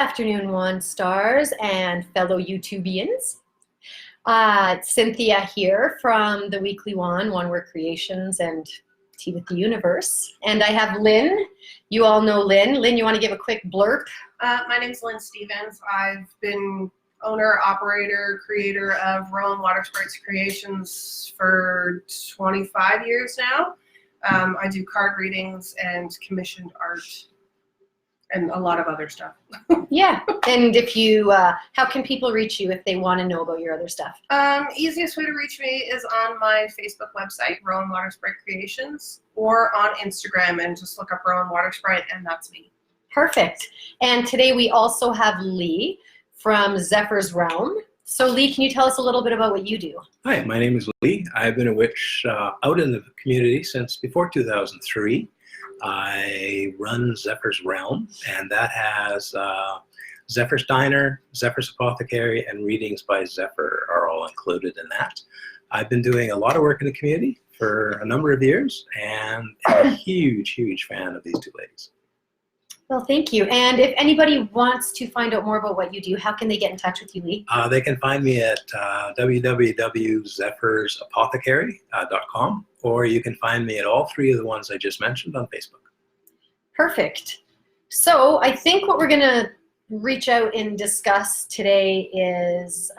Afternoon, One Stars and fellow YouTubians. Cynthia here from the Weekly One Word Creations and Tea with the Universe. And I have Lynn. You all know Lynn. Lynn, you want to give a quick blurb? My name's Lynn Stevens. I've been owner, operator, creator of Rowan Water Sprites Creations for 25 years now. I do card readings and commissioned art and a lot of other stuff. Yeah, and if you, how can people reach you if they want to know about your other stuff? Easiest way to reach me is on my Facebook website, Rowan Water Sprite Creations, or on Instagram and just look up Rowan Water Sprite and that's me. Perfect. And today we also have Lee from Zephyr's Realm. So Lee, can you tell us a little bit about what you do? Hi, my name is Lee. I've been a witch out in the community since before 2003. I run Zephyr's Realm, and that has Zephyr's Diner, Zephyr's Apothecary, and Readings by Zephyr are all included in that. I've been doing a lot of work in the community for a number of years, and I'm a huge, huge fan of these two ladies. Well, thank you. And if anybody wants to find out more about what you do, how can they get in touch with you, Lee? They can find me at www.zephyrsapothecary.com, or you can find me at all three of the ones I just mentioned on Facebook. Perfect. So I think what we're going to reach out and discuss today is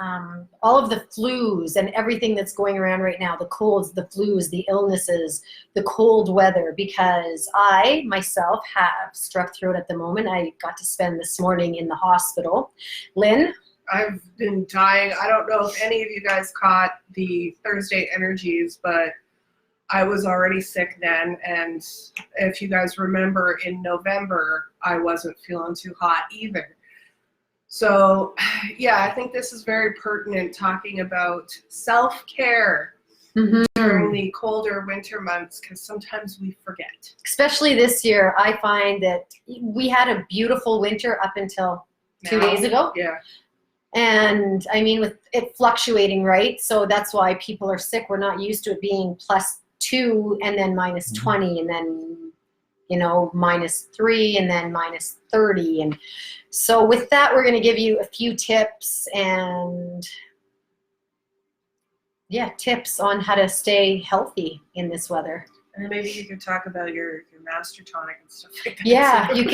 all of the flus and everything that's going around right now, the colds, the flus, the illnesses, the cold weather, because I myself have strep throat at the moment. I got to spend this morning in the hospital. Lynn? I've been dying. I don't know if any of you guys caught the Thursday energies, but I was already sick then, and if you guys remember in November, I wasn't feeling too hot either. So, yeah, I think this is very pertinent, talking about self-care during the colder winter months, because sometimes we forget. Especially this year, I find that we had a beautiful winter up until 2 days ago. Yeah. And I mean, with it fluctuating, right? So that's why people are sick. We're not used to it being +2 and then -20 and then, you know, -3 and then -30. And so with that, we're going to give you a few tips and, yeah, tips on how to stay healthy in this weather. And maybe you could talk about your master tonic and stuff like that. Yeah, you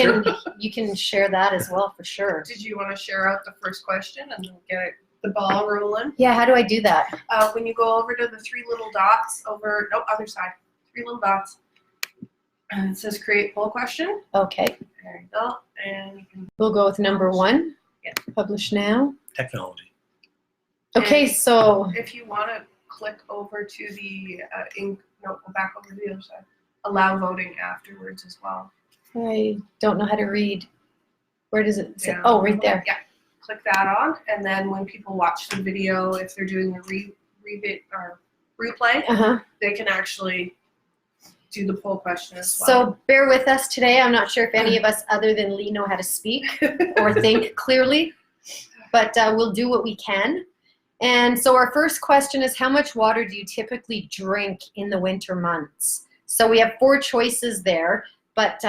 can share that as well, for sure. Did you want to share out the first question and get the ball rolling? Yeah, how do I do that? When you go over to the 3 little dots over, no, other side, 3 little dots. And it says create poll question. Okay. There you go. And you can. We'll go with number 1. Yeah. Publish now. Technology. Okay, And so if you want to click over to the go back over to the other side. Allow voting afterwards as well. I don't know how to read. Where does it say? Yeah. Oh, right there. Yeah. Click that on, and then when people watch the video, if they're doing the replay, they can actually do the poll question as well. So bear with us today. I'm not sure if any of us other than Lee know how to speak or think clearly, but we'll do what we can. And so our first question is, how much water do you typically drink in the winter months? So we have 4 choices there, but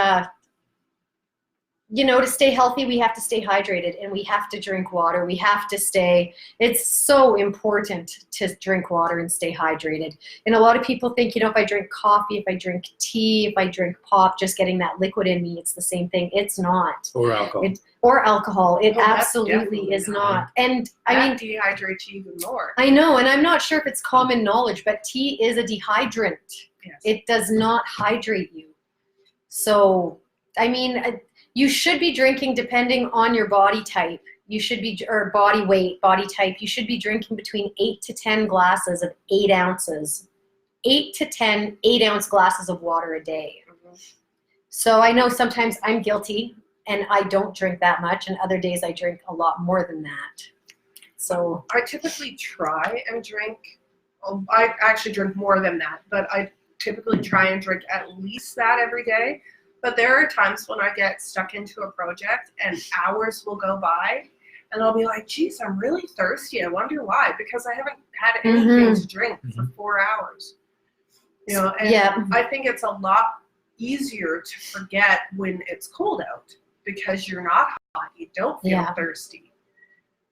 you know, to stay healthy, we have to stay hydrated and we have to drink water. We have to stay, it's so important to drink water and stay hydrated. And a lot of people think, you know, if I drink coffee, if I drink tea, if I drink pop, just getting that liquid in me, it's the same thing. It's not. Or alcohol. Or alcohol. It Oh, absolutely is not. And I mean, dehydrates you even more. I know, and I'm not sure if it's common knowledge, but tea is a dehydrant. Yes. It does not hydrate you. So, I mean, you should be drinking, depending on your body type, you should be, or body weight, body type, you should be drinking between 8 to 10 glasses of 8 ounces. 8 to 10 8-ounce glasses of water a day. So I know sometimes I'm guilty and I don't drink that much, and other days I drink a lot more than that. So I typically try and drink, I actually drink more than that, but I typically try and drink at least that every day. But there are times when I get stuck into a project and hours will go by and I'll be like, geez, I'm really thirsty. I wonder why, because I haven't had anything to drink for 4 hours. You know, and I think it's a lot easier to forget when it's cold out, because you're not hot. You don't feel Yeah. thirsty.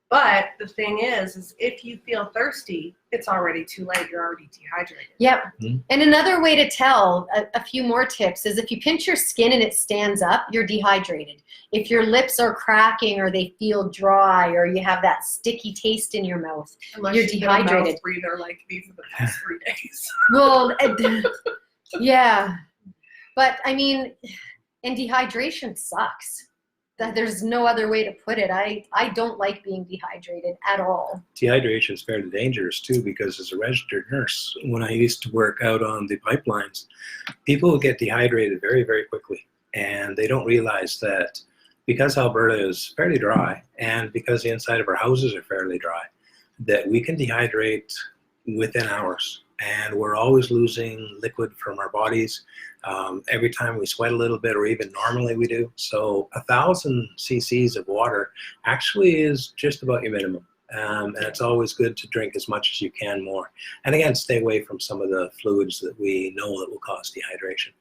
But the thing is if you feel thirsty, it's already too late. You're already dehydrated. Yep. Mhm. And another way to tell, a few more tips, is if you pinch your skin and it stands up, you're dehydrated. If your lips are cracking or they feel dry or you have that sticky taste in your mouth, Unless You're you've been a dehydrated. mouth breather like me for the past 3 days. well, yeah. But I mean, and dehydration sucks. There's no other way to put it. I don't like being dehydrated at all. Dehydration is fairly dangerous too, because as a registered nurse, when I used to work out on the pipelines, people would get dehydrated very, very quickly. And they don't realize that because Alberta is fairly dry and because the inside of our houses are fairly dry, that we can dehydrate within hours. And we're always losing liquid from our bodies every time we sweat a little bit, or even normally we do. So 1,000 cc's of water actually is just about your minimum. And it's always good to drink as much as you can more. And again, stay away from some of the fluids that we know that will cause dehydration.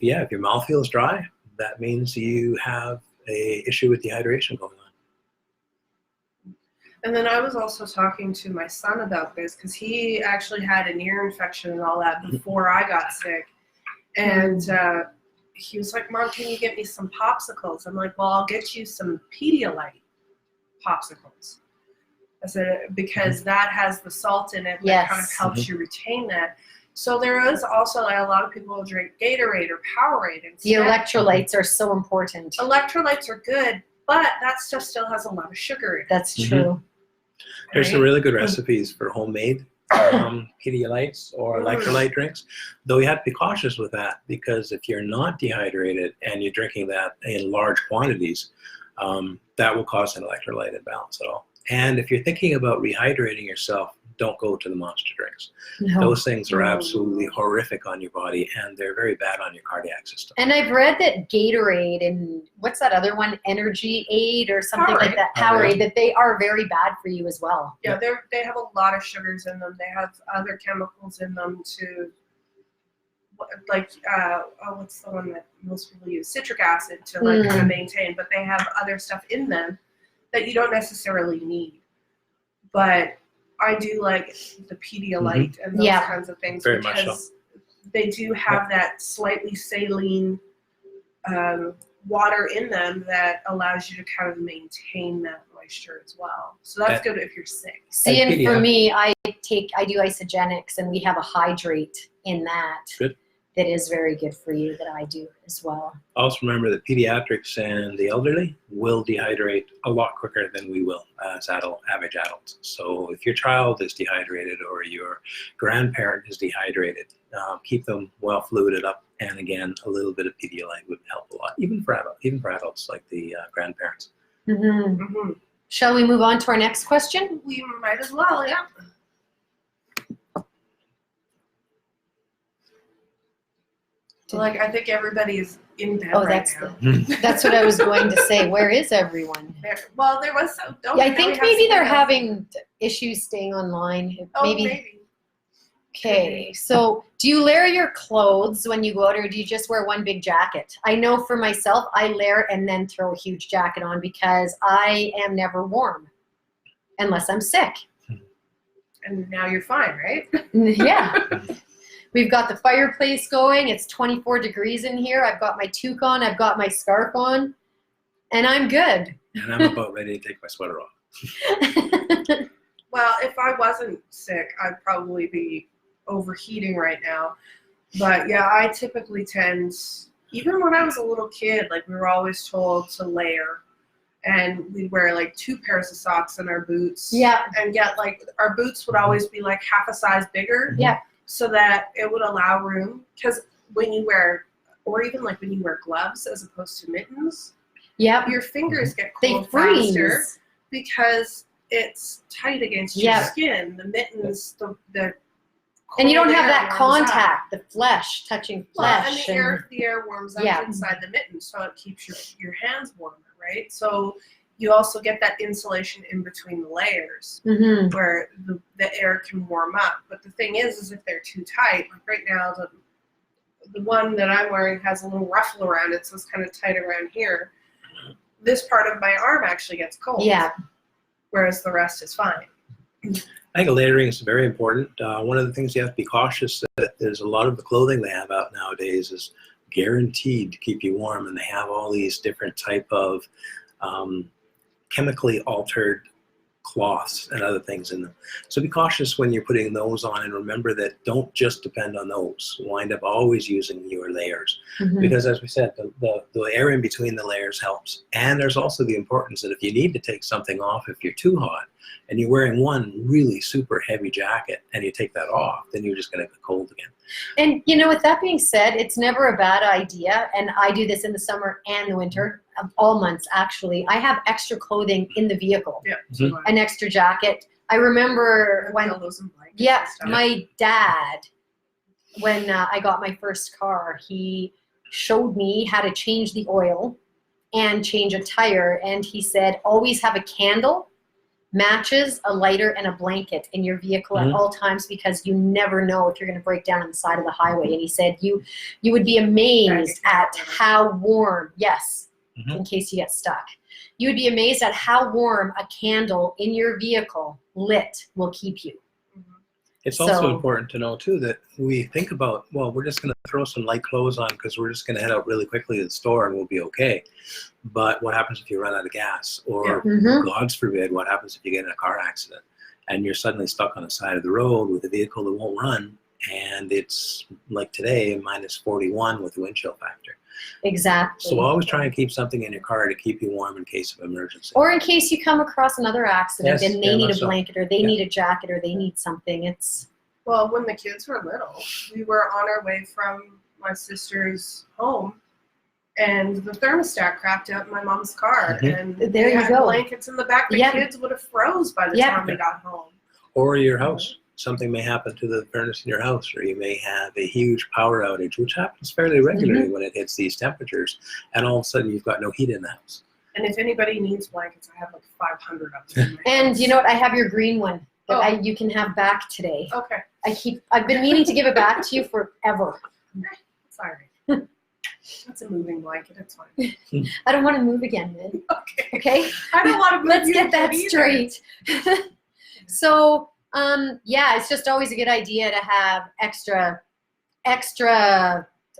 If your mouth feels dry, that means you have an issue with dehydration going on. And then I was also talking to my son about this because he actually had an ear infection and all that before I got sick. And he was like, Mom, can you get me some popsicles? I'm like, well, I'll get you some Pedialyte popsicles. I said, because that has the salt in it that kind of Yes. helps you retain that. So there is also like, a lot of people will drink Gatorade or Powerade instead. The electrolytes are so important. Electrolytes are good, but that stuff still has a lot of sugar in it. That's Mhm. true. There's some right? really good recipes for homemade Pedialytes or electrolyte drinks, though you have to be cautious with that, because if you're not dehydrated and you're drinking that in large quantities, that will cause an electrolyte imbalance at all. And if you're thinking about rehydrating yourself, don't go to the monster drinks. No. Those things are absolutely horrific on your body, and they're very bad on your cardiac system. And I've read that Gatorade and what's that other one, Energy Aid or something like Powerade. that, Powerade. Powerade, that they are very bad for you as well. Yeah, they have a lot of sugars in them. They have other chemicals in them to, like, what's the one that most people use? Citric acid to like kind of maintain, but they have other stuff in them that you don't necessarily need. But I do like the Pedialyte and those Yeah. kinds of things Very much because they do have that slightly saline water in them that allows you to kind of maintain that moisture as well. So that's good if you're sick. See, and for Pedialyte. me, I do Isogenics, and we have a hydrate in that. Good. That is very good for you, that I do as well. Also remember that pediatrics and the elderly will dehydrate a lot quicker than we will as average adults. So if your child is dehydrated or your grandparent is dehydrated, keep them well fluided up. And again, a little bit of Pedialyte would help a lot, even for adults like the grandparents. Mm-hmm. Mm-hmm. Shall we move on to our next question? We might as well, yeah. So, like, I think everybody's in bed Oh, right that's now. That's what I was going to say. Where is everyone? Well, there was some. Yeah, I think maybe they're having issues staying online. Oh, Maybe. maybe. Okay, so do you layer your clothes when you go out, or do you just wear one big jacket? I know for myself, I layer and then throw a huge jacket on because I am never warm unless I'm sick. And now you're fine, right? Yeah. We've got the fireplace going. It's 24 degrees in here. I've got my toque on. I've got my scarf on. And I'm good. And I'm about ready to take my sweater off. Well, if I wasn't sick, I'd probably be overheating right now. But yeah, I typically tend, even when I was a little kid, like we were always told to layer. And we'd wear like 2 pairs of socks in our boots. Yeah. And get like, our boots would always be like half a size bigger. Yeah. So that it would allow room. Because when you wear, or even like when you wear gloves as opposed to mittens, Yep. your fingers get They cold freeze. faster because it's tight against your Yeah. skin. The mittens, the And you don't cold have air that warms up. contact, the flesh touching Well, flesh. and the air warms up Yeah. inside the mitten, so it keeps your hands warmer, right? So you also get that insulation in between the layers Mm-hmm. where the air can warm up. But the thing is if they're too tight, like right now, the one that I'm wearing has a little ruffle around it, so it's kind of tight around here. this part of my arm actually gets cold. Yeah. Whereas the rest is fine. I think layering is very important. One of the things you have to be cautious that there's a lot of the clothing they have out nowadays is guaranteed to keep you warm, and they have all these different type of chemically altered cloths and other things in them. So be cautious when you're putting those on, and remember that don't just depend on those. Wind up always using your layers, because as we said, the air in between the layers helps. And there's also the importance that if you need to take something off if you're too hot and you're wearing one really super heavy jacket and you take that off, then you're just going to get cold again. And you know, with that being said, it's never a bad idea, and I do this in the summer and the winter, all months actually. I have extra clothing in the vehicle, Yeah. an extra jacket. I remember when, pillows and blankets yeah, and stuff. my dad, when I got my first car, he showed me how to change the oil and change a tire, and he said, always have a candle, matches, a lighter, and a blanket in your vehicle at all times, because you never know if you're going to break down on the side of the highway. And he said you would be amazed at how warm, yes, in case you get stuck, you would be amazed at how warm a candle in your vehicle lit will keep you. It's also So- important to know too that we think about, well, we're just going to throw some light clothes on because we're just going to head out really quickly to the store and we'll be okay. But what happens if you run out of gas? Or God forbid, what happens if you get in a car accident and you're suddenly stuck on the side of the road with a vehicle that won't run, and it's like today, minus 41 with the wind chill factor. Exactly. So always try and keep something in your car to keep you warm in case of emergency. Or in case you come across another accident Yes, and they very need much a so. blanket, or they Yeah. need a jacket, or they need something. It's Well, when the kids were little, we were on our way from my sister's home, and the thermostat cracked out in my mom's car, and There they you had go. blankets in the back. The Yeah. kids would have froze by the Yeah. time we got home. Or your house. Something may happen to the furnace in your house, or you may have a huge power outage, which happens fairly regularly when it hits these temperatures, and all of a sudden you've got no heat in the house. And if anybody needs blankets, I have like 500 of them. In my and house. you know what? I have your green one that Oh. you can have back today. Okay, I've been meaning to give it back to you forever. sorry. That's a moving blanket. It's fine. I don't want to move again, man. Okay. Okay? I don't want to move. Let's you get that either. straight. So, yeah, it's just always a good idea to have extra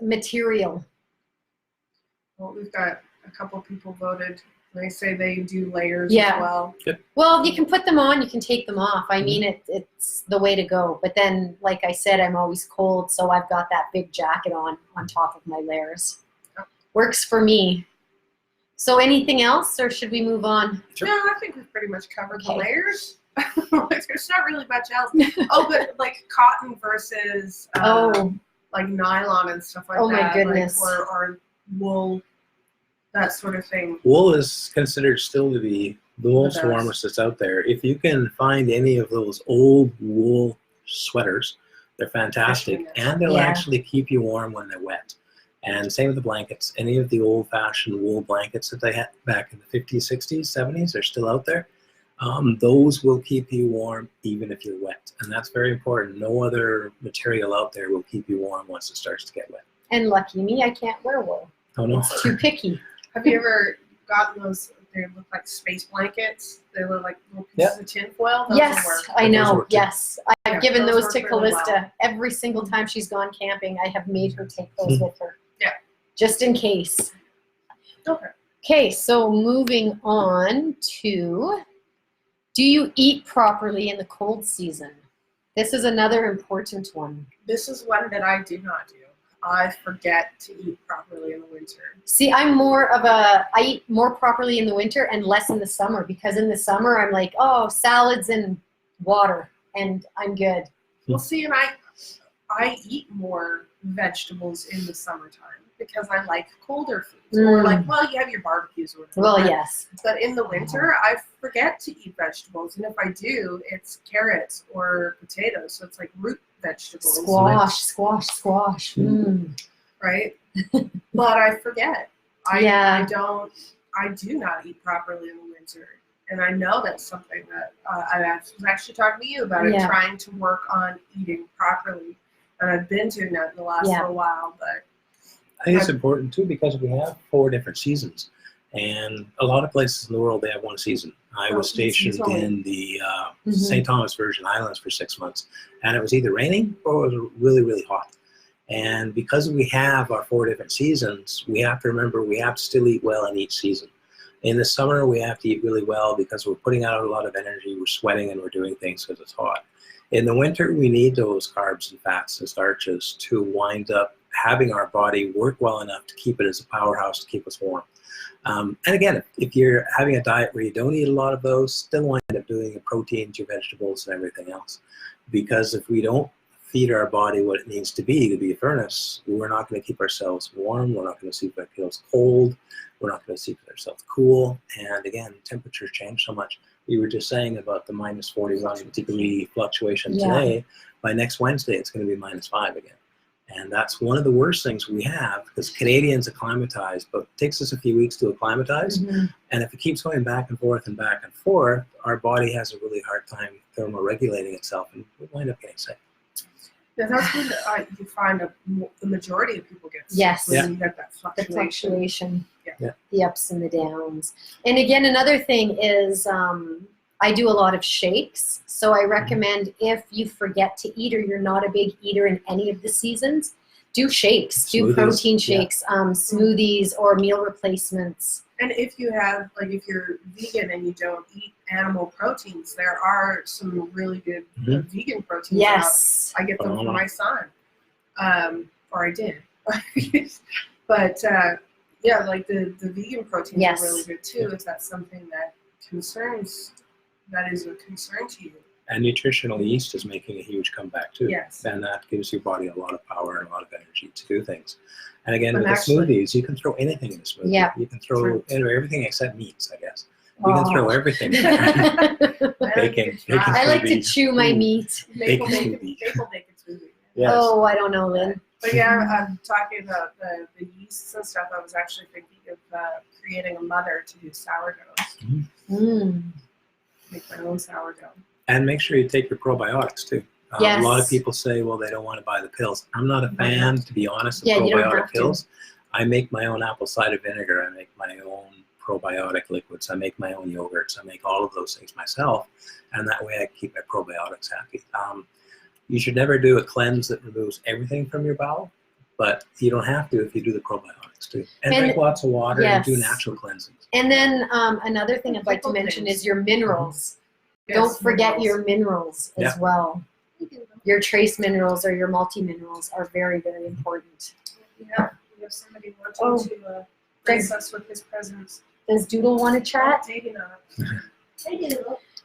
material. Well, we've got a couple people voted. They say they do layers Yeah. as well. Well, you can put them on, you can take them off. I mean, it's the way to go. But then, like I said, I'm always cold, so I've got that big jacket on top of my layers. Works for me. So anything else, or should we move on? Sure. No, I think we've pretty much covered the Okay. layers. Like, there's not really much else. Oh, but like cotton versus like nylon and stuff like Oh, my that. goodness. Like, or wool, that sort of thing. Wool is considered still to be the most best. warmest that's out there. If you can find any of those old wool sweaters, they're fantastic, Fishing nets. and they'll Yeah. actually keep you warm when they're wet. And same with the blankets. Any of the old-fashioned wool blankets that they had back in the 50s, 60s, 70s are still out there. Those will keep you warm even if you're wet, and that's very important. No other material out there will keep you warm once it starts to get wet. And lucky me, I can't wear wool. Oh no. It's too picky. Have you ever gotten those? They look like space blankets. They look like little pieces of tinfoil. Those will Yes, work. I Those know. work too. Yes, I've Yeah, given those those to work really Callista well. every single time she's gone camping. I have made her take those with her. Yeah. Just in case. Okay. Okay, so moving on to, do you eat properly in the cold season? This is another important one. This is one that I do not do. I forget to eat properly in the winter. See, I eat more properly in the winter and less in the summer, because in the summer I'm like, oh, salads and water, and I'm good. Well, see, and I eat more vegetables in the summertime because I like colder foods. Or like, well, you have your barbecues or whatever. Well, but- yes. But in the winter, I forget to eat vegetables, and if I do, it's carrots or potatoes. So it's like root vegetables, Squash. Mm. right? But I forget. Yeah. I do not eat properly in the winter, and I know that's something that I was actually talking to you about it, Yeah. trying to work on eating properly, and I've been doing that in the last Yeah. little while, but I think it's important too because we have 4 different seasons, And a lot of places in the world, they have one season. I was stationed in the St. Thomas Virgin Islands for 6 months, and it was either raining or it was really, really hot. And because we have our 4 different seasons, we have to remember we have to still eat well in each season. In the summer, we have to eat really well because we're putting out a lot of energy, we're sweating, and we're doing things because it's hot. In the winter, we need those carbs and fats and starches to wind up having our body work well enough to keep it as a powerhouse to keep us warm. And again, if you're having a diet where you don't eat a lot of those, still wind up doing your proteins, your vegetables, and everything else. Because if we don't feed our body what it needs to be a furnace, we're not going to keep ourselves warm, we're not going to keep ourselves cold, we're not going to keep ourselves cool. And again, temperatures change so much. We were just saying about the minus 41 degree fluctuation today. By next Wednesday, it's going to be minus 5 again. And that's one of the worst things we have, because Canadians acclimatize, but it takes us a few weeks to acclimatize. And if it keeps going back and forth, our body has a really hard time thermoregulating itself, and we wind up getting sick. Yeah, that's when you find the majority of people get sick. Yes. When you get that The fluctuation. fluctuation, Yeah. the ups and the downs. And again, another thing is I do a lot of shakes. So I recommend if you forget to eat or you're not a big eater in any of the seasons, do shakes, do Smoothies, protein shakes, smoothies or meal replacements. And if you have, like, if you're vegan and you don't eat animal proteins, there are some really good vegan proteins out. Yes. I get them for my son, or I did. But yeah, like the vegan proteins are really good too. If that's something that is a concern to you. And nutritional yeast is making a huge comeback too. Yes. And that gives your body a lot of power and a lot of energy to do things. And again, And with actually, the smoothies, you can throw anything in a smoothie. Yeah. You can throw everything except meats, I guess. You can throw everything. Bacon. I like to smoothies. chew my meat. Maple Bacon bacon smoothie. Yes. Oh, I don't know, Lynn. But yeah, I'm talking about the yeasts and stuff. I was actually thinking of creating a mother to do sourdoughs. Make my own sourdough. And make sure you take your probiotics too. Yes. A lot of people say, well, they don't want to buy the pills. I'm not a fan, to be honest, of Yeah, you don't probiotic have to. pills. I make my own apple cider vinegar. I make my own probiotic liquids. I make my own yogurts. I make all of those things myself. And that way I keep my probiotics happy. You should never do a cleanse that removes everything from your bowel, but you don't have to if you do the probiotics too. And drink lots of water and do natural cleansings. And then another thing I'd like to mention is your minerals. Yes, Don't forget minerals. your minerals as well. Your trace minerals or your multi-minerals are very, very important. Yeah, we have somebody wanting to grace us with his presence. Does Doodle want to chat? Maybe not.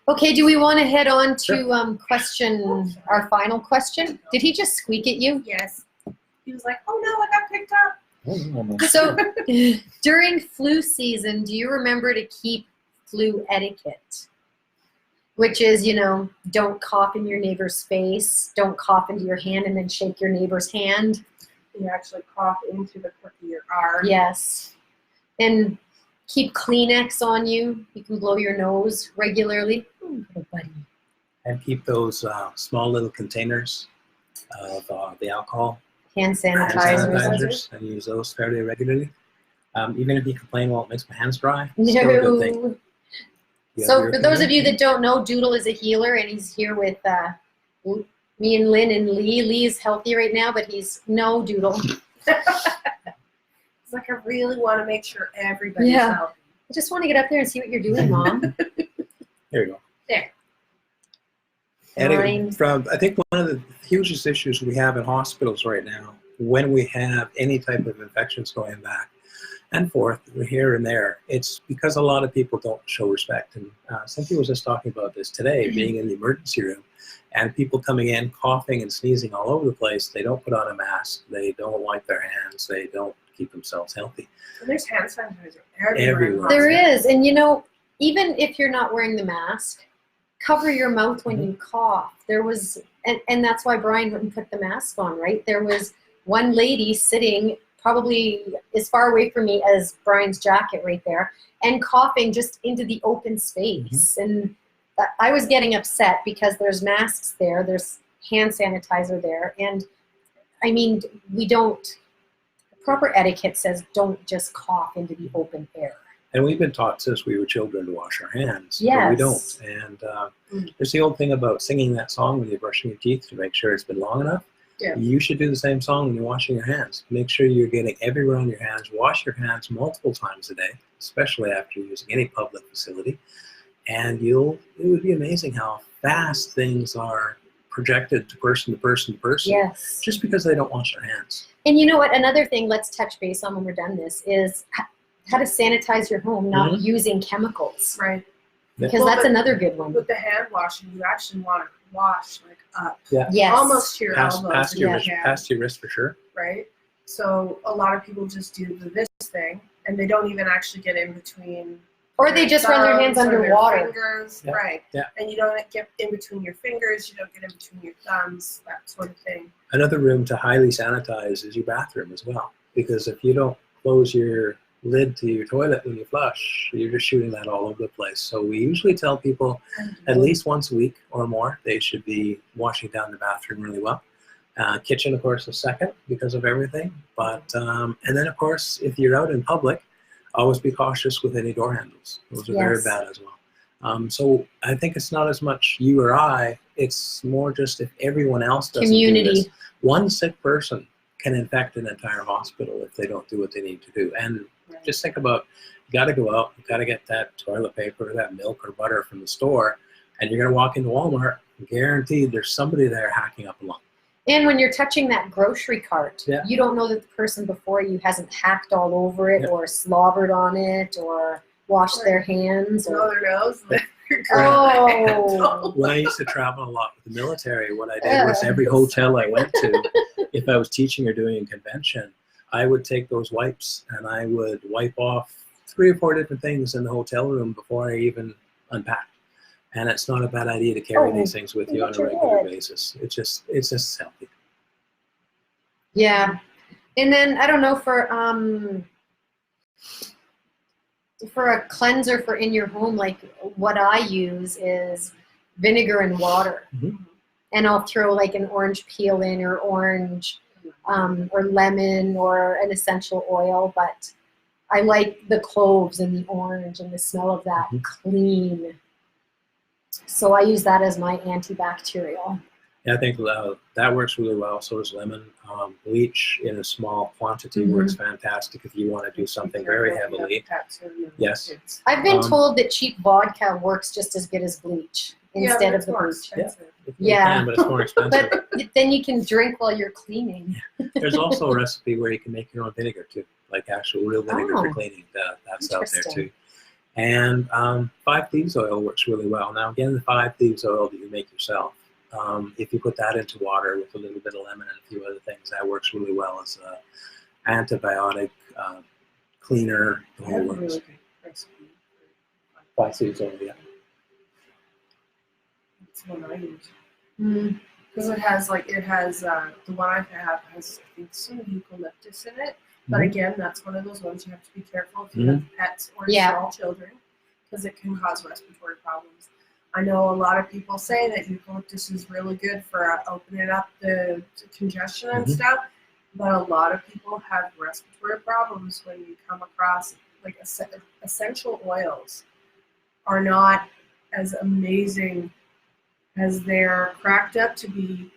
Okay, do we want to head on to our final question? Did he just squeak at you? Yes. He was like, oh no, I got picked up. So during flu season, do you remember to keep flu etiquette? Which is, don't cough in your neighbor's face, don't cough into your hand and then shake your neighbor's hand. You actually cough into the crook of your arm. Yes. And keep Kleenex on you. You can blow your nose regularly. Ooh, little buddy. And keep those small little containers of the alcohol. Hand sanitizers. And use those fairly regularly. Even if you complain, well, it makes my hands dry. Still a good thing. No. So for those of you that don't know, Doodle is a healer, and he's here with me and Lynn and Lee. Lee is healthy right now, but he's no Doodle. It's like I really want to make sure everybody's healthy. I just want to get up there and see what you're doing, Mom. There you go. There. And I think one of the hugest issues we have in hospitals right now, when we have any type of infections going back and forth, here and there, it's because a lot of people don't show respect. And Cynthia was just talking about this today, being in the emergency room, and people coming in coughing and sneezing all over the place. They don't put on a mask. They don't wipe their hands. They don't keep themselves healthy. And there's hand sanitizer everywhere. There is. And even if you're not wearing the mask, cover your mouth when you cough. There was, and that's why Brian wouldn't put the mask on, right? There was one lady sitting probably as far away from me as Brian's jacket right there and coughing just into the open space. And I was getting upset because there's masks there, there's hand sanitizer there. And I mean, proper etiquette says don't just cough into the open air. And we've been taught since we were children to wash our hands, but Yes. we don't. And there's the old thing about singing that song when you're brushing your teeth to make sure it's been long enough. Yeah. You should do the same song when you're washing your hands. Make sure you're getting everywhere on your hands. Wash your hands multiple times a day, especially after using any public facility. And it would be amazing how fast things are projected to person to person to person, Yes. just because they don't wash their hands. And you know what? Another thing, let's touch base on when we're done this, is how to sanitize your home, not Mhm. using chemicals. Right. Because Well, that's but- another good one. With the hand washing, you actually want to wash like up, Yes. almost to your Past, elbows. past, if your you wrist, can, past your wrist for sure. right? So a lot of people just do this thing, and they don't even actually get in between. Or they just run their hands thumbs or under their water. Fingers, Yeah, right? yeah. And you don't get in between your fingers. You don't get in between your thumbs. That sort of thing. Another room to highly sanitize is your bathroom as well, because if you don't close your lid to your toilet when you flush, you're just shooting that all over the place. So we usually tell people at least once a week or more they should be washing down the bathroom really well. Kitchen, of course, is second because of everything. But and then, of course, if you're out in public, always be cautious with any door handles. Those are very Yes. bad as well. So I think it's not as much you or I. It's more just if everyone else doesn't do this. Community. One sick person can infect an entire hospital if they don't do what they need to do. And Right. just think about, you got to go out, you got to get that toilet paper, that milk or butter from the store, and you're going to walk into Walmart, guaranteed there's somebody there hacking up a lung. And when you're touching that grocery cart, Yeah. you don't know that the person before you hasn't hacked all over it Yeah. or slobbered on it or washed their hands. Blow Or, their nose. oh, When I used to travel a lot with the military, what I did was every hotel I went to, if I was teaching or doing a convention, I would take those wipes and I would wipe off 3 or 4 different things in the hotel room before I even unpacked. And it's not a bad idea to carry Oh, these things with you on a sure regular did. basis. It's just healthy. yeah. And then I don't know, for a cleanser for in your home, like what I use is vinegar and water. Mhm. And I'll throw like an orange peel in or orange or lemon or an essential oil, but I like the cloves and the orange and the smell of that Mhm. clean. So I use that as my antibacterial. Yeah, I think that works really well. So does lemon. Bleach in a small quantity Mhm. works fantastic if you want to do something very heavily. Yes. I've been Um, told that cheap vodka works just as good as bleach instead of the bleach. expensive. You Yeah. can, but it's more expensive. But then you can drink while you're cleaning. There's also a recipe where you can make your own vinegar too, like actual real vinegar for Oh. cleaning. That's out there Interesting. too. And 5 Thieves oil works really well. Now again, the 5 Thieves oil that you make yourself, if you put that into water with a little bit of lemon and a few other things, that works really well as a antibiotic cleaner. The I whole have a works. really good recipe. 5 Thieves oil, yeah. It's the one I use. Mm. Because it has the one I have has I think some eucalyptus in it. But Mhm. again, that's one of those ones you have to be careful if you Mhm. have pets or Yeah. small children, because it can cause respiratory problems. I know a lot of people say that eucalyptus is really good for opening up the congestion and Mhm. stuff, but a lot of people have respiratory problems when you come across like essential oils are not as amazing as they're cracked up to be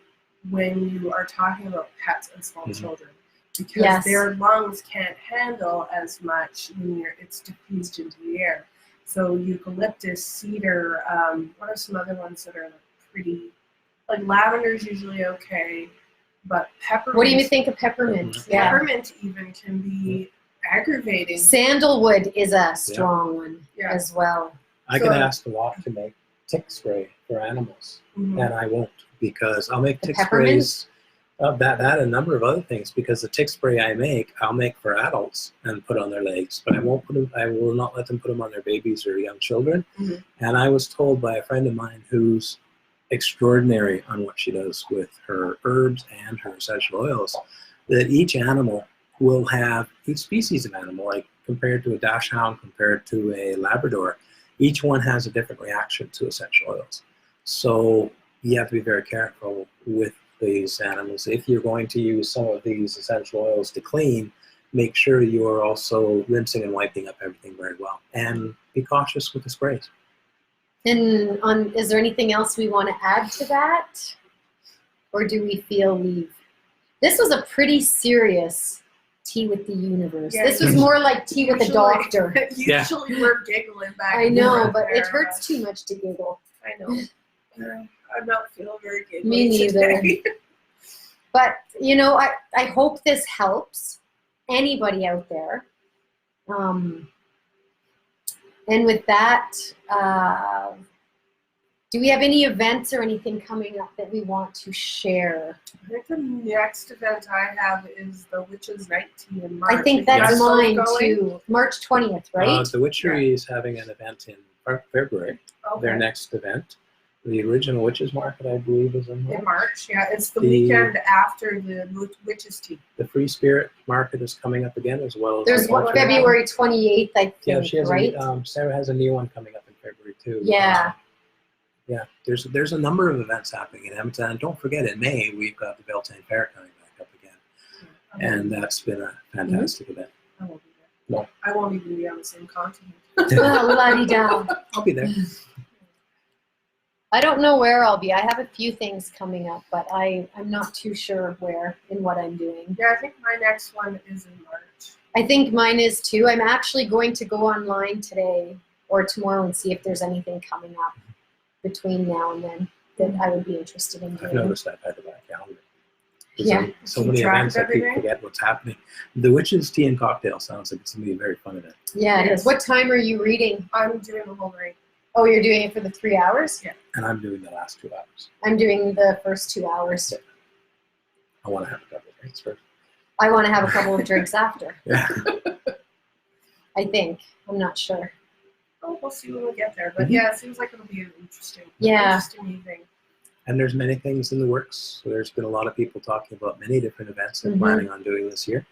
when you are talking about pets and small Mhm. children, because Yes. their lungs can't handle as much when it's diffused into the air. So eucalyptus, cedar, what are some other ones that are pretty? Like lavender is usually okay, but peppermint. What do you think of peppermint? Mhm. Yeah. Peppermint even can be aggravating. Sandalwood is a strong one Yeah. as well. I So- can ask the lot to make tick spray for animals, Mhm. and I won't, because I'll make The tick peppermint? sprays. That and a number of other things, because the tick spray I'll make for adults and put on their legs, but I won't put them. I will not let them put them on their babies or young children. Mhm. And I was told by a friend of mine who's extraordinary on what she does with her herbs and her essential oils, that each animal will have, each species of animal, like compared to a dachshund, compared to a Labrador, each one has a different reaction to essential oils. So you have to be very careful with these animals. If you're going to use some of these essential oils to clean, make sure you're also rinsing and wiping up everything very well. And be cautious with the sprays. And is there anything else we want to add to that? Or do we feel this was a pretty serious tea with the universe. Yeah, this was more like tea with a doctor. Usually we're giggling back. I and know, forth but there, it hurts too much to giggle. I know. I'm not feeling very giggly Me neither. today. But, you know, I hope this helps anybody out there. And with that, do we have any events or anything coming up that we want to share? I think the next event I have is the Witches' Night Tea in March. I think Are you that's guys both mine going? too. March 20th, right? The Witchery is having an event in February. Okay. Their next event. The original Witches Market, I believe, is in In March. March, yeah. It's the The- weekend after the Witches' Tea. The Free Spirit Market is coming up again, as well as There's the one Culture. February 28th, I think, Yeah, she has right? Sarah has a new one coming up in February too. Yeah. Yeah, there's a number of events happening in Edmonton. And don't forget, in May we've got the Beltane Fair coming back up again, and that's been a fantastic event. I won't be there. No. I won't even be on the same continent. Oh, la-di-da. I'll be there. I don't know where I'll be. I have a few things coming up, but I'm not too sure where and what I'm doing. Yeah, I think my next one is in March. I think mine is too. I'm actually going to go online today or tomorrow and see if there's anything coming up between now and then that I would be interested in I've doing. noticed I've had to buy a calendar. Yeah. So Keep many track events of that people everything. forget what's happening. The Witches Tea and Cocktail sounds like it's going to be a very fun event. Yeah, it Yes. is. What time are you reading? I'm doing the whole night. Oh, you're doing it for the 3 hours? Yeah. And I'm doing the last 2 hours. I'm doing the first 2 hours. I want to have a couple of drinks first. I want to have a couple of drinks after, Yeah. I think. I'm not sure. Oh, we'll see when we get there. But Mhm. yeah, it seems like it'll be an interesting evening. And there's many things in the works. So there's been a lot of people talking about many different events they're Mhm. planning on doing this year.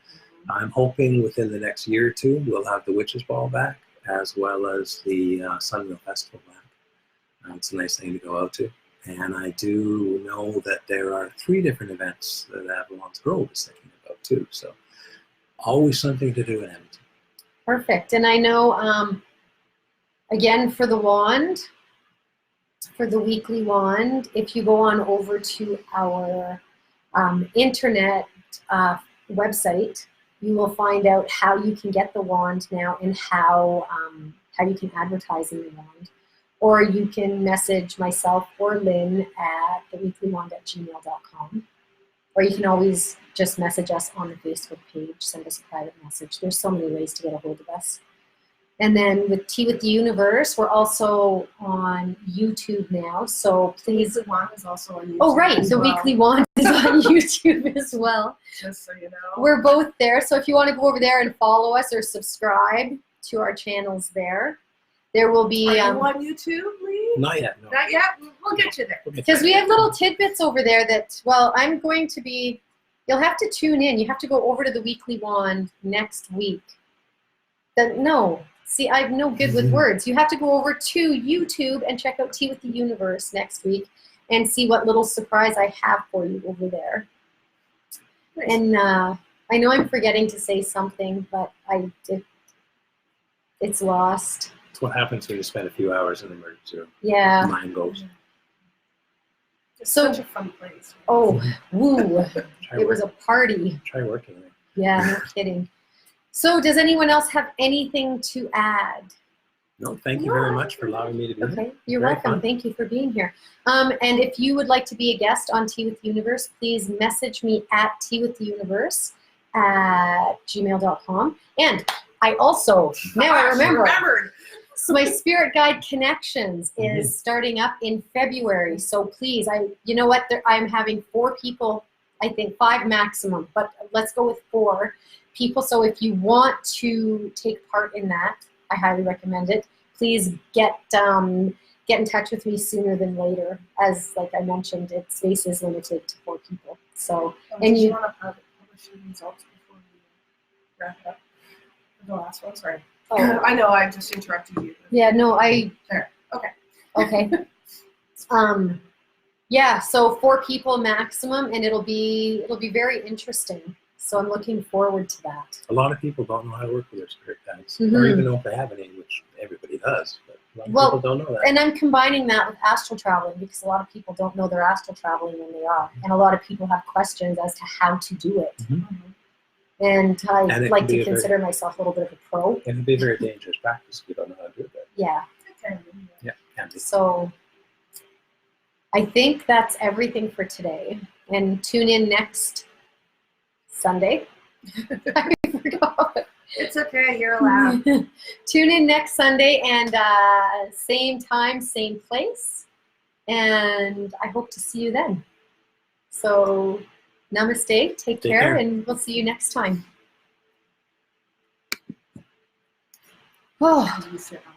I'm hoping within the next year or two we'll have the Witches Ball back, as well as the Sunwheel Festival back. It's a nice thing to go out to. And I do know that there are 3 different events that Avalon's Grove is thinking about too. So always something to do in Edmonton. Perfect. And I know, again, for the wand, for the weekly wand, if you go on over to our internet website, you will find out how you can get the wand now and how you can advertise in the wand. Or you can message myself or Lynn at theweeklywand@gmail.com. Or you can always just message us on the Facebook page, send us a private message. There's so many ways to get a hold of us. And then with Tea with the Universe, we're also on YouTube now. So please. The one is also on YouTube. Oh, right. as The well, Weekly Wand is on YouTube as well. Just so you know. We're both there. So if you want to go over there and follow us or subscribe to our channels there, there will be. Are you on YouTube, Lee? Not yet, no. Not yet. We'll get you there. We'll get Because there. we have little tidbits over there that, well, I'm going to be, you'll have to tune in. You have to go over to the Weekly Wand next week. No, see, I'm no good with words. You have to go over to YouTube and check out Tea with the Universe next week and see what little surprise I have for you over there. Nice. And I know I'm forgetting to say something, but it's lost. It's what happens when you spend a few hours in the emergency room. Yeah. Mind goes. It's So- such a fun place. Oh, woo. Try, It was a party. try working there. Yeah, no kidding. So does anyone else have anything to add? No, thank you very much for allowing me to be here. Okay, you're Very welcome. fun. Thank you for being here. And if you would like to be a guest on Tea with the Universe, please message me at teawiththeuniverse@gmail.com. And I also, now I remember, Remembered. so my Spirit Guide Connections Mm-hmm. is starting up in February. So please, you know what? I'm having 4 people, I think 5 maximum, but let's go with 4 people. So if you want to take part in that, I highly recommend it. Please get in touch with me sooner than later. As like I mentioned, space is limited to 4 people. So And And you you- want to publish the results before we wrap it up? The last one, sorry. oh, I know I just interrupted you. yeah, no, There. Okay. okay. Yeah, so 4 people maximum, and it'll be very interesting. So I'm looking forward to that. A lot of people don't know how to work with their spirit guides, or Mhm. even know if they have any, which everybody does. But a lot of Well, people don't know that. And I'm combining that with astral traveling because a lot of people don't know they're astral traveling when they are. And a lot of people have questions as to how to do it. Mhm. And I And it like can be to a very- consider myself a little bit of a pro. It can be a very dangerous practice if you don't know how to do it. Yeah. Okay. Yeah, can be. So I think that's everything for today. And tune in next Sunday. I forgot. It's okay. You're allowed. Tune in next Sunday and same time, same place. And I hope to see you then. So namaste, take care, and we'll see you next time. Oh. You sit on